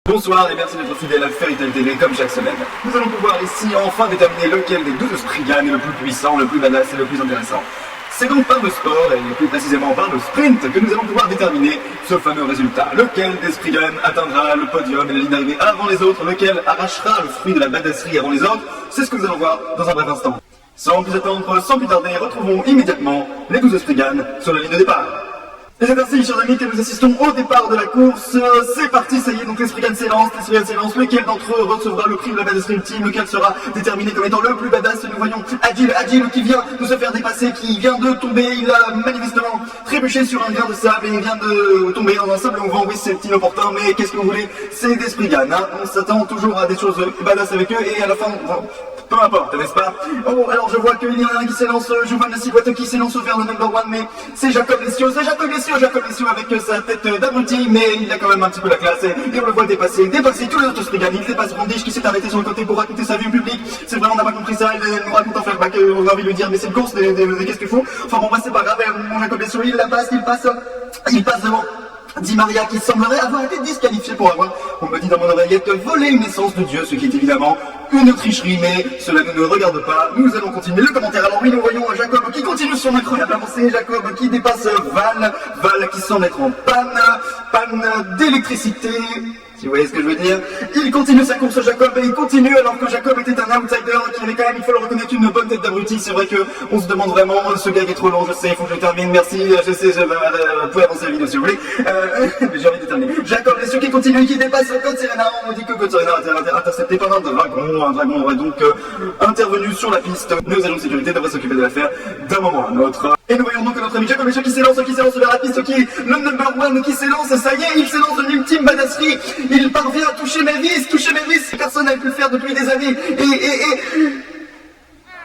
Bonsoir et merci d'être fidèle à Fairy Tail TV comme chaque semaine. Nous allons pouvoir ici enfin déterminer lequel des 12 Spriggan est le plus puissant, le plus badass et le plus intéressant. C'est donc par le sport, et plus précisément par le sprint, que nous allons pouvoir déterminer ce fameux résultat. Lequel des Spriggan atteindra le podium et la ligne d'arrivée avant les autres, lequel arrachera le fruit de la badasserie avant les autres, c'est ce que nous allons voir dans un bref instant. Sans plus attendre, sans plus tarder, retrouvons immédiatement les 12 Spriggan sur la ligne de départ. Et c'est ainsi, chers amis, que nous assistons au départ de la course. C'est parti, ça y est, donc les Spriggan s'élancent, lequel d'entre eux recevra le prix de la badasserie ultime, lequel sera déterminé comme étant le plus badass. Nous voyons Agile qui vient de se faire dépasser, qui vient de tomber, il a manifestement trébuché sur un grain de sable et il vient de tomber dans un sable mouvant. Oui, c'est inopportun, mais qu'est-ce que vous voulez, c'est des Spriggan, hein. On s'attend toujours à des choses badass avec eux et à la fin, peu importe, n'est-ce pas? Oh, alors je vois qu'il y en a un qui s'élance, je vois la silhouette qui s'élance vers le number one, mais c'est Jacob Lessio avec sa tête d'abruti, mais il a quand même un petit peu la classe, et on le voit dépasser tous les autres Spriggan. Il dépasse Brandish qui s'est arrêté sur le côté pour raconter sa vie au public. C'est vraiment, on n'a pas compris ça, il nous raconte en flashback, on a envie de lui dire, mais c'est une course, qu'est-ce qu'il faut? Enfin bon, bah c'est pas grave, mon Jacob Lessio, il passe devant Di Maria qui semblerait avoir été disqualifié pour avoir, on me dit dans mon oreillette, volé une essence de Dieu, ce qui est évidemment une tricherie, mais cela ne nous regarde pas. Nous allons continuer le commentaire. Alors oui, nous voyons Jacob qui continue son incroyable avancée, Jacob qui dépasse Val qui semble être en panne d'électricité. Si vous voyez ce que je veux dire. Il continue sa course, Jacob, et il continue alors que Jacob était un outsider qui avait quand même, il faut le reconnaître, une bonne tête d'abruti. C'est vrai que on se demande vraiment, ce gag est trop long, je sais, il faut que je termine, merci, je sais, vous pouvez avancer la vidéo si vous voulez. J'ai envie de terminer. Jacob, et ceux qui continuent, qui dépassent God Serena, on me dit que God Serena a été intercepté par un dragon aurait donc intervenu sur la piste. Nos agents de sécurité devraient s'occuper de l'affaire d'un moment à un autre. Et nous voyons donc notre ami Jacob qui s'élance vers la piste, qui est le number one qui s'élance, ça y est, il s'élance de l'ultime badasserie. Il parvient à toucher mes vis, personne n'a pu le faire depuis des années,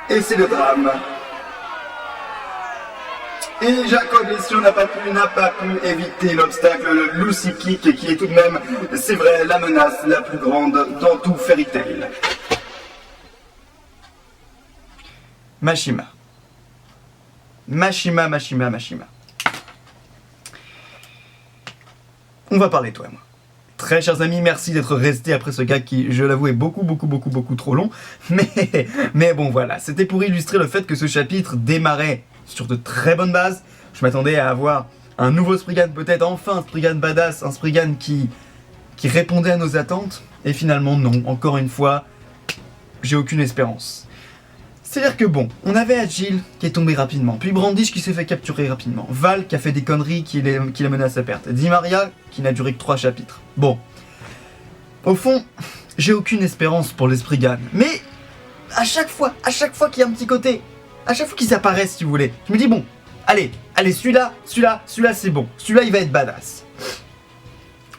et c'est le drame. Et Jacob Lessio n'a pas pu éviter l'obstacle, le Lucy Kick, qui est tout de même, c'est vrai, la menace la plus grande dans tout Fairy Tail. Mashima. On va parler toi et moi. Très chers amis, merci d'être restés après ce gag qui, je l'avoue, est beaucoup trop long. Mais bon voilà, c'était pour illustrer le fait que ce chapitre démarrait sur de très bonnes bases. Je m'attendais à avoir un nouveau Spriggan, peut-être enfin un Spriggan badass, un Spriggan qui répondait à nos attentes. Et finalement non, encore une fois, j'ai aucune espérance. C'est-à-dire que bon, on avait Agile qui est tombé rapidement, puis Brandish qui s'est fait capturer rapidement, Val qui a fait des conneries qui la menacent à perte, Di Maria qui n'a duré que 3 chapitres. Bon, au fond, j'ai aucune espérance pour les Spriggan, mais à chaque fois qu'il y a un petit côté, à chaque fois qu'ils apparaissent si vous voulez, je me dis bon, allez, celui-là c'est bon, celui-là il va être badass.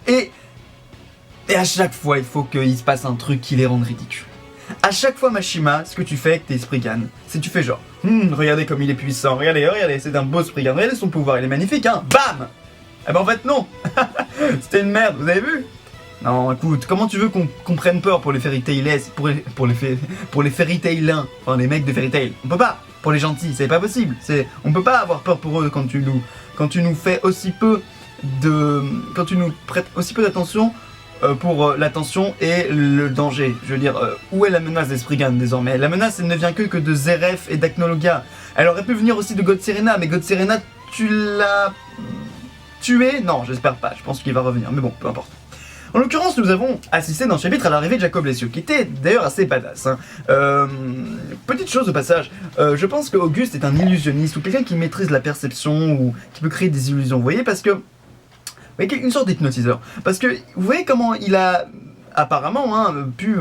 Et à chaque fois il faut qu'il se passe un truc qui les rende ridicules. À chaque fois, Mashima, ce que tu fais avec tes Spriggan, c'est tu fais genre, regardez comme il est puissant, regardez, c'est un beau Spriggan, regardez son pouvoir, il est magnifique, hein, bam. Eh ben en fait non, c'était une merde, vous avez vu? Non, écoute, comment tu veux qu'on prenne peur pour les Fairy Tailers, pour les Fairy Tailins, enfin les mecs de Fairy Tail? On peut pas, pour les gentils, c'est pas possible, on peut pas avoir peur pour eux quand tu nous fais aussi peu quand tu nous prêtes aussi peu d'attention pour l'attention et le danger. Je veux dire, où est la menace des Spriggan désormais? La menace, elle ne vient que de Zeref et d'Acnologia. Elle aurait pu venir aussi de God Serena, mais God Serena, tu l'as tué? Non, j'espère pas, je pense qu'il va revenir, mais bon, peu importe. En l'occurrence, nous avons assisté dans ce chapitre à l'arrivée de Jacob Lessio, qui était d'ailleurs assez badass. Hein. Petite chose au passage, je pense qu'Auguste est un illusionniste, ou quelqu'un qui maîtrise la perception, ou qui peut créer des illusions, vous voyez, parce que oui, une sorte d'hypnotiseur. Parce que vous voyez comment il a apparemment pu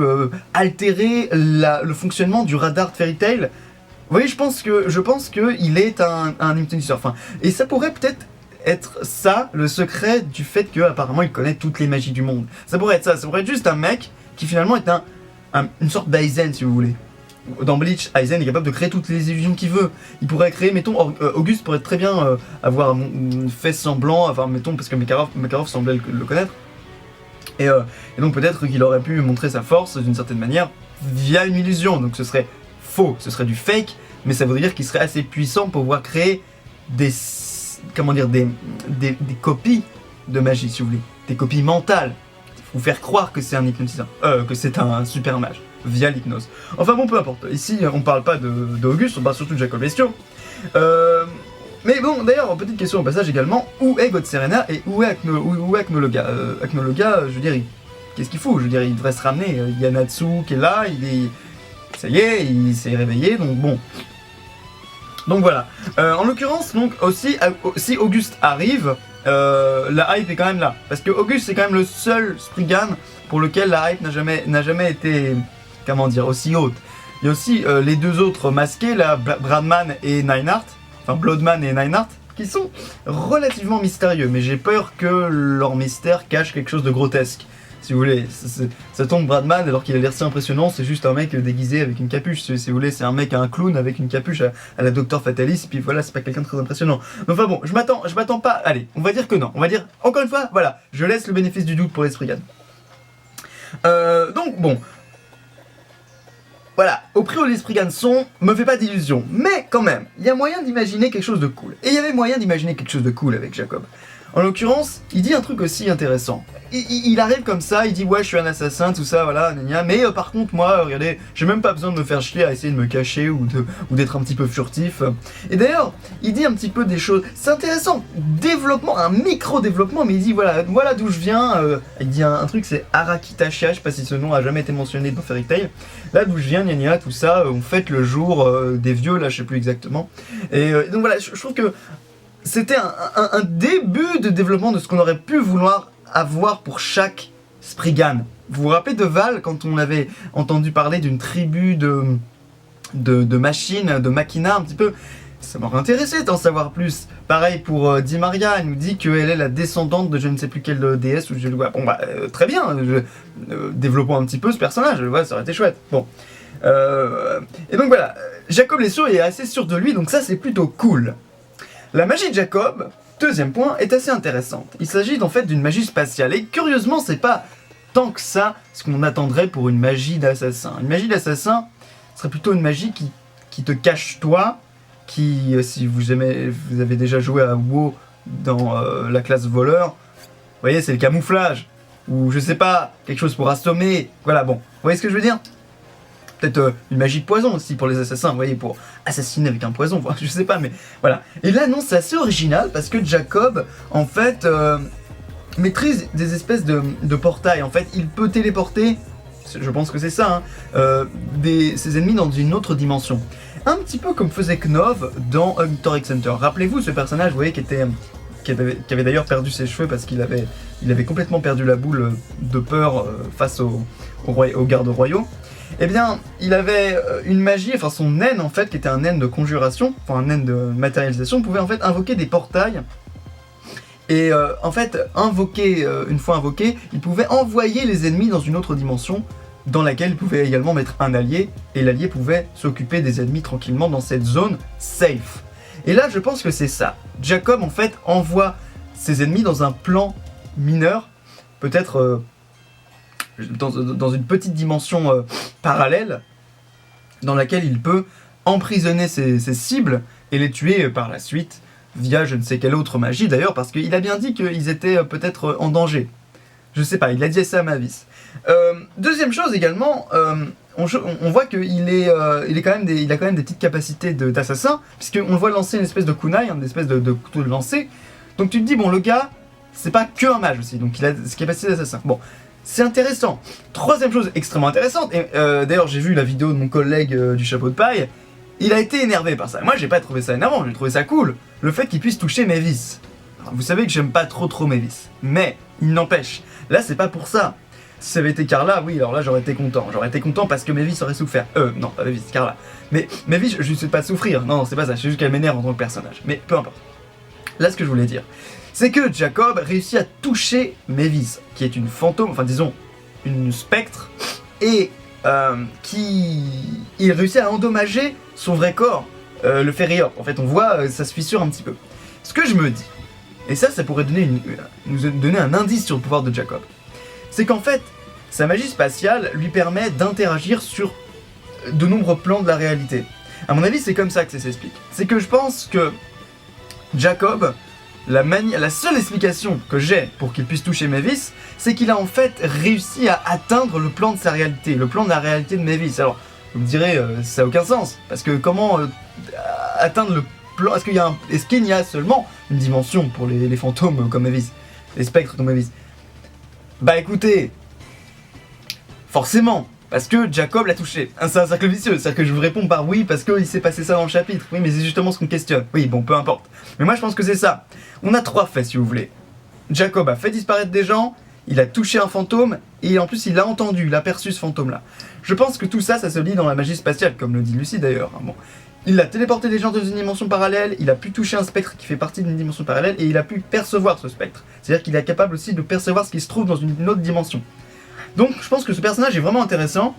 altérer le fonctionnement du radar de Fairy Tail. Vous voyez, je pense qu'il est un hypnotiseur. Enfin, et ça pourrait peut-être être ça, le secret du fait qu'apparemment il connaît toutes les magies du monde. Ça pourrait être ça, ça pourrait être juste un mec qui finalement est une sorte d'Aizen si vous voulez. Dans Bleach, Aizen est capable de créer toutes les illusions qu'il veut. Il pourrait créer, mettons, Auguste pourrait très bien avoir fait semblant, enfin, mettons, parce que Makarov semblait le connaître. Et donc peut-être qu'il aurait pu montrer sa force d'une certaine manière via une illusion. Donc ce serait faux, ce serait du fake, mais ça voudrait dire qu'il serait assez puissant pour pouvoir créer des copies de magie, si vous voulez. Des copies mentales. ou faire croire que c'est un hypnotiseur, que c'est un super mage, via l'hypnose. Enfin bon, peu importe, ici on parle pas d'Auguste, on parle surtout de Jacob Lestio. Mais bon, d'ailleurs, petite question au passage également, où est God Serena et où est Acnologa Acnologa, je veux dire, qu'est-ce qu'il fout? Je veux dire, il devrait se ramener, il y a Natsu qui est là, ça y est, il s'est réveillé, donc bon. Donc voilà. En l'occurrence, donc aussi, si Auguste arrive, la hype est quand même là. Parce que Auguste, c'est quand même le seul Spriggan pour lequel la hype n'a jamais été, comment dire, aussi haute. Il y a aussi les deux autres masqués, là, Bradman et Nineheart, enfin Bloodman et Nineheart, qui sont relativement mystérieux, mais j'ai peur que leur mystère cache quelque chose de grotesque. Si vous voulez, ça tombe Bradman alors qu'il a l'air si impressionnant, c'est juste un mec déguisé avec une capuche, si vous voulez, c'est un mec, un clown avec une capuche à la Docteur Fatalis, et puis voilà, c'est pas quelqu'un de très impressionnant. Mais enfin bon, je m'attends pas, allez, on va dire que non, on va dire, encore une fois, voilà, je laisse le bénéfice du doute pour les Spriggan. Donc bon, voilà, au prix où les Spriggan sont, me fait pas d'illusions, mais quand même, il y a moyen d'imaginer quelque chose de cool. Et il y avait moyen d'imaginer quelque chose de cool avec Jacob. En l'occurrence, il dit un truc aussi intéressant. Il arrive comme ça, il dit ouais je suis un assassin, tout ça, voilà, gna, mais par contre moi, regardez, j'ai même pas besoin de me faire chier à essayer de me cacher ou d'être un petit peu furtif. Et d'ailleurs, il dit un petit peu des choses, c'est intéressant, développement, un micro-développement, mais il dit voilà d'où je viens, il dit un truc, c'est Arakitashia, je sais pas si ce nom a jamais été mentionné dans Fairy Tail, là d'où je viens, gna, tout ça, on fête le jour des vieux, là je sais plus exactement. Et donc voilà, je trouve que c'était un début de développement de ce qu'on aurait pu vouloir avoir pour chaque Spriggan. Vous vous rappelez de Val, quand on avait entendu parler d'une tribu de machines, de machina un petit peu? Ça m'aurait intéressé d'en savoir plus. Pareil pour Di Maria, elle nous dit qu'elle est la descendante de je ne sais plus quelle déesse. Ou bon bah très bien, développons un petit peu ce personnage, ouais, ça aurait été chouette. Bon. Et donc voilà, Jacob Lestio est assez sûr de lui, donc ça c'est plutôt cool. La magie de Jacob, deuxième point, est assez intéressante. Il s'agit en fait d'une magie spatiale, et curieusement, c'est pas tant que ça ce qu'on attendrait pour une magie d'assassin. Une magie d'assassin serait plutôt une magie qui te cache toi, qui, si vous avez déjà joué à WoW dans la classe voleur, vous voyez, c'est le camouflage, ou je sais pas, quelque chose pour assommer, voilà, bon, vous voyez ce que je veux dire? Peut-être une magie de poison aussi pour les assassins, vous voyez, pour assassiner avec un poison, je sais pas, mais voilà. Et là, non, c'est assez original parce que Jacob, en fait, maîtrise des espèces de portails. En fait, il peut téléporter, je pense que c'est ça, hein, ses ennemis dans une autre dimension. Un petit peu comme faisait Knov dans Hunter x Hunter. Rappelez-vous ce personnage, vous voyez, qui avait d'ailleurs perdu ses cheveux parce qu'il avait complètement perdu la boule de peur face aux gardes royaux. Eh bien, il avait une magie, enfin son naine en fait, qui était un naine de conjuration, enfin un naine de matérialisation, pouvait en fait invoquer des portails. Et en fait, une fois invoqué, il pouvait envoyer les ennemis dans une autre dimension, dans laquelle il pouvait également mettre un allié, et l'allié pouvait s'occuper des ennemis tranquillement dans cette zone safe. Et là, je pense que c'est ça. Jacob, en fait, envoie ses ennemis dans un plan mineur, peut-être dans une petite dimension parallèle, dans laquelle il peut emprisonner ses cibles et les tuer par la suite, via je ne sais quelle autre magie d'ailleurs, parce qu'il a bien dit qu'ils étaient peut-être en danger. Je sais pas, il a dit ça à Mavis. Deuxième chose également, on voit qu'il il a quand même des petites capacités d'assassin, puisqu'on le voit lancer une espèce de kunai, une espèce de couteau de lancer. Donc tu te dis, bon, le gars, c'est pas que un mage aussi, donc il a des capacités d'assassin. Bon, c'est intéressant. Troisième chose extrêmement intéressante, et d'ailleurs j'ai vu la vidéo de mon collègue du chapeau de paille, il a été énervé par ça. Moi j'ai pas trouvé ça énervant, j'ai trouvé ça cool, le fait qu'il puisse toucher Mavis. Alors, vous savez que j'aime pas trop Mavis, mais il n'empêche, là c'est pas pour ça. Si ça avait été Carla, oui, alors là j'aurais été content. J'aurais été content parce que Mavis aurait souffert. Non, pas Mavis, Carla. Mais Mavis, je ne souhaite pas souffrir. Non, c'est pas ça, c'est juste qu'elle m'énerve en tant que personnage. Mais peu importe. Là, ce que je voulais dire, c'est que Jacob réussit à toucher Mavis, qui est une fantôme, enfin disons, une spectre, et il réussit à endommager son vrai corps, le Ferrior. En fait, on voit, ça se fissure un petit peu. Ce que je me dis, et ça pourrait nous donner un indice sur le pouvoir de Jacob, c'est qu'en fait, sa magie spatiale lui permet d'interagir sur de nombreux plans de la réalité. À mon avis, c'est comme ça que ça s'explique. C'est que je pense que Jacob la seule explication que j'ai pour qu'il puisse toucher Mavis, c'est qu'il a en fait réussi à atteindre le plan de sa réalité, le plan de la réalité de Mavis. Alors, vous me direz, ça n'a aucun sens, parce que comment atteindre le plan, est-ce qu'il y a seulement une dimension pour les fantômes comme Mavis, les spectres comme Mavis? Bah écoutez, forcément, parce que Jacob l'a touché. C'est un cercle vicieux, c'est-à-dire que je vous réponds par oui parce qu'il s'est passé ça dans le chapitre. Oui, mais c'est justement ce qu'on questionne. Oui, bon, peu importe. Mais moi, je pense que c'est ça. On a 3 faits, si vous voulez. Jacob a fait disparaître des gens, il a touché un fantôme, et en plus, il l'a entendu, il a perçu ce fantôme-là. Je pense que tout ça, ça se lit dans la magie spatiale, comme le dit Lucie d'ailleurs. Bon. Il a téléporté des gens dans une dimension parallèle, il a pu toucher un spectre qui fait partie d'une dimension parallèle, et il a pu percevoir ce spectre. C'est-à-dire qu'il est capable aussi de percevoir ce qui se trouve dans une autre dimension. Donc je pense que ce personnage est vraiment intéressant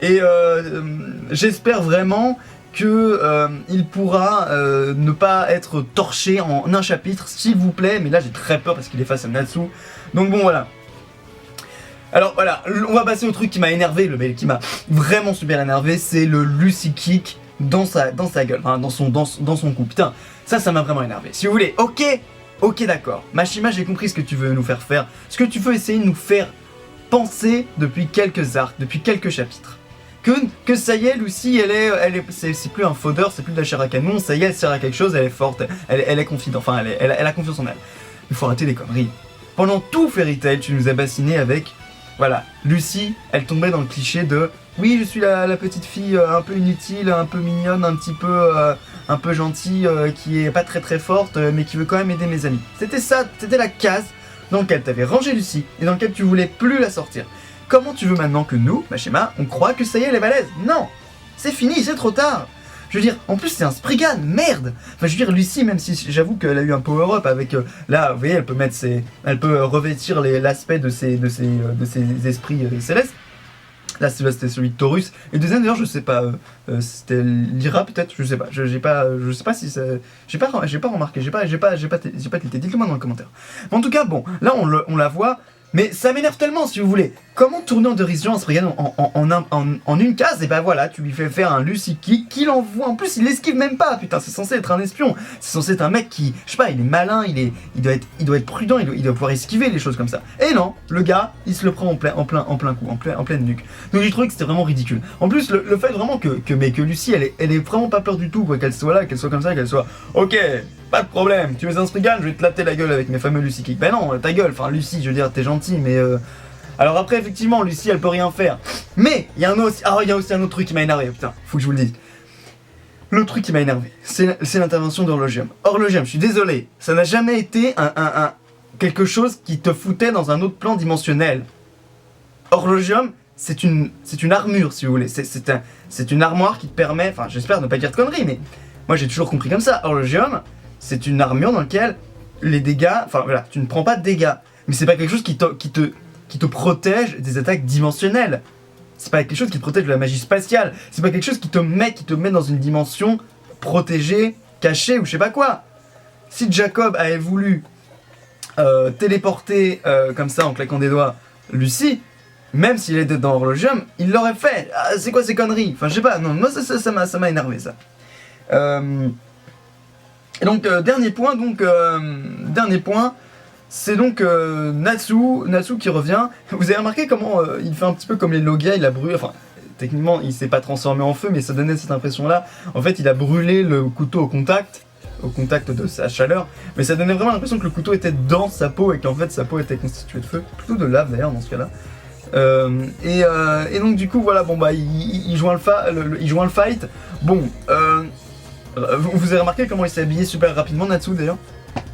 et j'espère vraiment que il pourra ne pas être torché en un chapitre, s'il vous plaît, mais là j'ai très peur parce qu'il est face à Natsu. Donc bon voilà. Alors voilà, on va passer au truc qui m'a énervé, qui m'a vraiment super énervé, c'est le Lucy Kick dans sa gueule, enfin dans son cou. Putain, ça m'a vraiment énervé. Si vous voulez, ok d'accord, Mashima, j'ai compris ce que tu veux nous faire faire, ce que tu veux essayer de nous faire penser depuis quelques arcs, depuis quelques chapitres. Que ça y est, Lucy, c'est plus un fodder, c'est plus de la chair à canon, ça y est, elle sert à quelque chose, elle est forte, elle est confidente, enfin, elle a confiance en elle. Il faut arrêter les conneries. Pendant tout Fairy Tail, tu nous as bassiné avec, voilà, Lucy, elle tombait dans le cliché de, oui, je suis la petite fille un peu inutile, un peu mignonne, un peu gentille, qui est pas très forte, mais qui veut quand même aider mes amis. C'était ça, c'était la case dans lequel tu avais rangé Lucy et dans lequel tu voulais plus la sortir. Comment tu veux maintenant que nous, Mashima, on croit que ça y est, elle est balèze? Non, c'est fini, c'est trop tard. Je veux dire, en plus c'est un Spriggan, merde. Enfin, je veux dire, Lucy, même si j'avoue qu'elle a eu un power-up avec, là, vous voyez, elle peut revêtir l'aspect de ses esprits célestes. Là, c'était celui de Taurus. Et le deuxième, d'ailleurs, je sais pas, c'était Lyra peut-être, je sais pas. Je sais pas si ça, j'ai pas remarqué, j'ai pas tilté. Dites-le moi dans le commentaire. Mais en tout cas, bon, là on la voit. Mais ça m'énerve tellement, si vous voulez. Comment tourner en dérision un Spriggan en une case? Et bah voilà, tu lui fais faire un Lucy Kick, qu'il envoie. En plus, il esquive même pas. Putain, c'est censé être un espion. C'est censé être un mec qui, je sais pas, il est malin, il doit être prudent, il doit pouvoir esquiver les choses comme ça. Et non, le gars, il se le prend en plein coup, en pleine nuque. Donc j'ai trouvé que c'était vraiment ridicule. En plus, le fait vraiment que Lucy, elle est vraiment pas peur du tout, quoi, qu'elle soit là, qu'elle soit comme ça, qu'elle soit, ok, pas de problème, tu es un Spriggan, je vais te latter la gueule avec mes fameux Lucy Kick. Ben non, ta gueule, enfin Lucy, je veux dire, t'es gentil, mais alors après, effectivement, Lucy, elle peut rien faire. Mais, il y a aussi un autre truc qui m'a énervé, putain, faut que je vous le dise. Le truc qui m'a énervé, c'est l'intervention d'Horlogium. Horlogium, je suis désolé, ça n'a jamais été quelque chose qui te foutait dans un autre plan dimensionnel. Horlogium, c'est une armure, si vous voulez. C'est une armoire qui te permet, enfin, j'espère ne pas dire de conneries, mais moi j'ai toujours compris comme ça. Horlogium, c'est une armure dans laquelle les dégâts, enfin voilà, tu ne prends pas de dégâts, mais c'est pas quelque chose qui te protège des attaques dimensionnelles. C'est pas quelque chose qui te protège de la magie spatiale. C'est pas quelque chose qui te met dans une dimension protégée, cachée ou je sais pas quoi. Si Jacob avait voulu téléporter comme ça en claquant des doigts Lucy, même s'il était dans Horlogium, il l'aurait fait. Ah, c'est quoi ces conneries? Enfin je sais pas, non, moi ça m'a énervé ça. Et donc dernier point, c'est donc Natsu qui revient. Vous avez remarqué comment il fait un petit peu comme les Logia, il a brûlé, enfin techniquement il s'est pas transformé en feu, mais ça donnait cette impression là. En fait il a brûlé le couteau au contact de sa chaleur, mais ça donnait vraiment l'impression que le couteau était dans sa peau et qu'en fait sa peau était constituée de feu, plutôt de lave d'ailleurs dans ce cas-là. Et donc du coup voilà, bon bah il joint le fight. Bon, vous avez remarqué comment il s'est habillé super rapidement, Natsu d'ailleurs?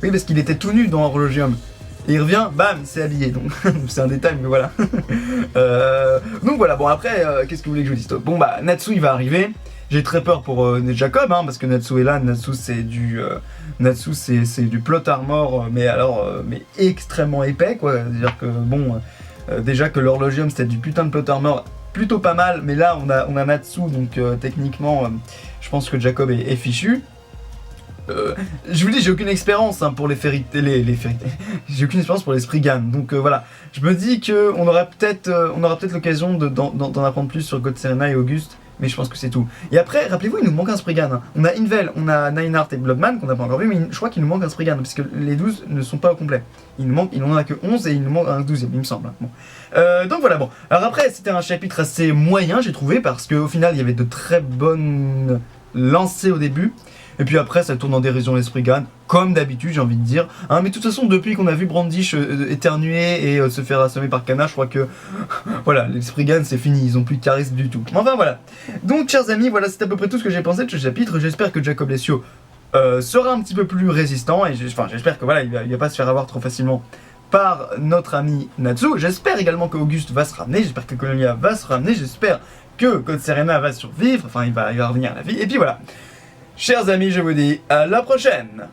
Oui, parce qu'il était tout nu dans Horlogium. Et il revient, bam, il s'est habillé, donc c'est un détail, mais voilà. Donc voilà, bon après, qu'est-ce que vous voulez que je vous dise? Bon bah, Natsu il va arriver. J'ai très peur pour Jacob, hein, parce que Natsu est là. Natsu c'est du plot armor, mais extrêmement épais, quoi. C'est-à-dire que bon, déjà que l'Horlogium c'était du putain de plot armor plutôt pas mal, mais là on a Natsu, donc techniquement, je pense que Jacob est fichu. Je vous dis, j'ai aucune expérience hein, pour les Fairy Tail, j'ai aucune expérience pour les Spriggan, donc voilà. Je me dis que on aura peut-être l'occasion d'en apprendre plus sur God Serena et Auguste, mais je pense que c'est tout. Et après, rappelez-vous, il nous manque un Spriggan. Hein. On a Invel, on a Nineheart et Bloodman qu'on n'a pas encore vu, mais je crois qu'il nous manque un Spriggan, parce que les 12 ne sont pas au complet. Il n'en a que 11 et il nous manque un 12e, il me semble. Bon. Donc voilà, bon. Alors après, c'était un chapitre assez moyen, j'ai trouvé, parce qu'au final, il y avait de très bonnes lancées au début. Et puis après, ça tourne en dérision les Spriggan, comme d'habitude, j'ai envie de dire. Hein, mais de toute façon, depuis qu'on a vu Brandish éternuer et se faire assommer par Kana, je crois que voilà, les Spriggan, c'est fini, ils ont plus de charisme du tout. Enfin voilà. Donc, chers amis, voilà, c'est à peu près tout ce que j'ai pensé de ce chapitre. J'espère que Jacob Lessio sera un petit peu plus résistant et j'espère que voilà, il va pas se faire avoir trop facilement par notre ami Natsu. J'espère également que Auguste va se ramener, j'espère que Colonia va se ramener, j'espère que Code Serena va survivre, enfin il va revenir à la vie. Et puis voilà. Chers amis, je vous dis à la prochaine!